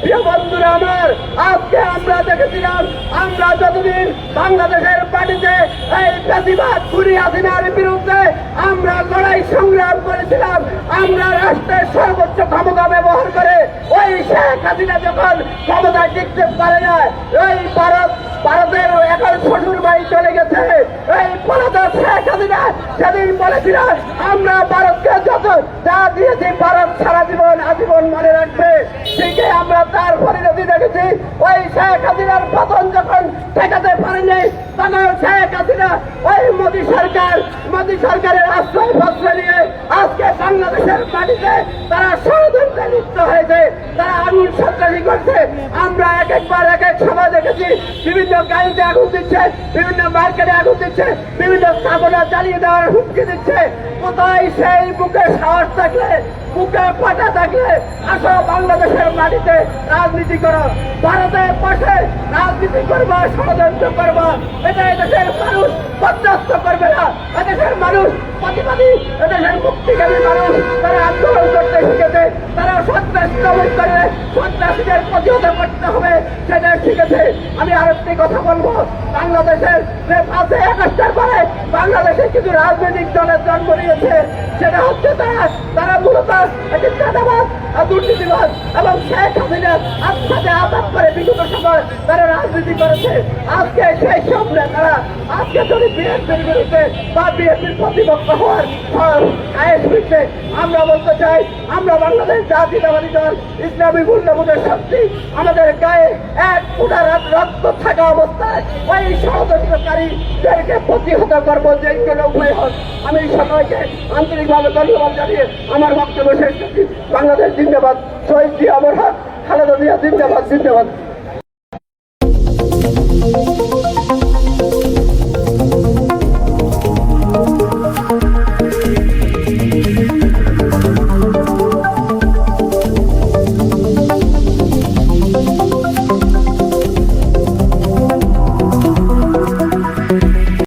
প্রিয় বন্ধুরা আমার, আজকে আমরা দেখেছিলাম, আমরা যতদিন বাংলাদেশের মাটিতে এই ফ্যাসিবাদ খুনি হাসিনার বিরুদ্ধে আমরা লড়াই সংগ্রাম করেছিলাম, আমরা রাষ্ট্রের সর্বোচ্চ ক্ষমতা ব্যবহার করে ওই শেখ হাসিনা যখন ক্ষমতায় টিকতে পারে না, এই ভারতের এখন শ্বশুর বাড়ি চলে গেছে, এই পলাতক শেখ হাসিনা সেদিন বলেছিল আমরা ভারতকে যত যা দিয়েছি ভারত সারা জীবন আজীবন মনে রাখবে। ঠিকই আমরা তার পরিণতি দেখেছি। ওই শেখ হাসিনার পতন যখন ঠেকাতে পারেনি, তখন শেখ হাসিনা ওই মোদী সরকারের আশ্রয় নিয়ে আজকে বাংলাদেশের মাটিতে তারা ষড়যন্ত্রে লিপ্ত হয়েছে, তারা আগুন সন্ত্রাসী করছে। আমরা একবার এক এক সময় দেখেছি বিভিন্ন গাড়িতে আগুন দিচ্ছে, বিভিন্ন মার্কেটে আগুন দিচ্ছে, বিভিন্ন স্থাপনা চালিয়ে দেওয়ার হুমকি দিচ্ছে। কোথায় সেই বুকে সাহস থাকলে, বুকে পাটা থাকলে আসো বাংলাদেশের মাটিতে রাজনীতি করো, ভারতের পাশে রাজনীতি করবো, ষড়যন্ত্র করবো। এটা এদেশের মানুষ বরদাস্ত করবে না। এদেশের মানুষ প্রতিবাদী, এদেশের মুক্তিকামী মানুষ, তারা আন্দোলন করতে শিখেছে, তারা সন্ত্রাস দমন করে সন্ত্রাসীদের প্রতিহত করতে হবে, সেটা শিখেছে। আমি আরেকটি কথা বলবো, বাংলাদেশের 5-ই পরে বাংলাদেশে কিছু রাজনৈতিক দলের জন্ম নিয়েছে। সেটা হচ্ছে তারা মূলত একটি চাঁদাবাজ, দুর্নীতিবাজ এবং শেখ হাসিনার সাথে আঘাত করে বিগত সময় তারা রাজনীতি করেছে। আজকে সেই সব নেতারা আজকে যদি বিএনপির বিরুদ্ধে বা বিএনপির প্রতিপক্ষ হওয়ার আয়েস হচ্ছে, আমরা বলতে চাই, আমরা বাংলাদেশ জাতীয়তাবাদী দল ইসলামী মূল্যবোধের শক্তি আমাদের গায়ে এক ফুটা রক্ত থাকা অবস্থায় ওই ষড়যন্ত্রকারীদেরকে প্রতিহত করবো যে কোনো উপায় হোক। আমি সবাইকে আন্তরিকভাবে ধন্যবাদ জানিয়ে আমার বক্তব্য শেষ করছি। বাংলাদেশ জিন্দাবাদ, শহীদ জিয়া অমর হক, খালেদা জিয়া জিন্দাবাদ, জিন্দাবাদ।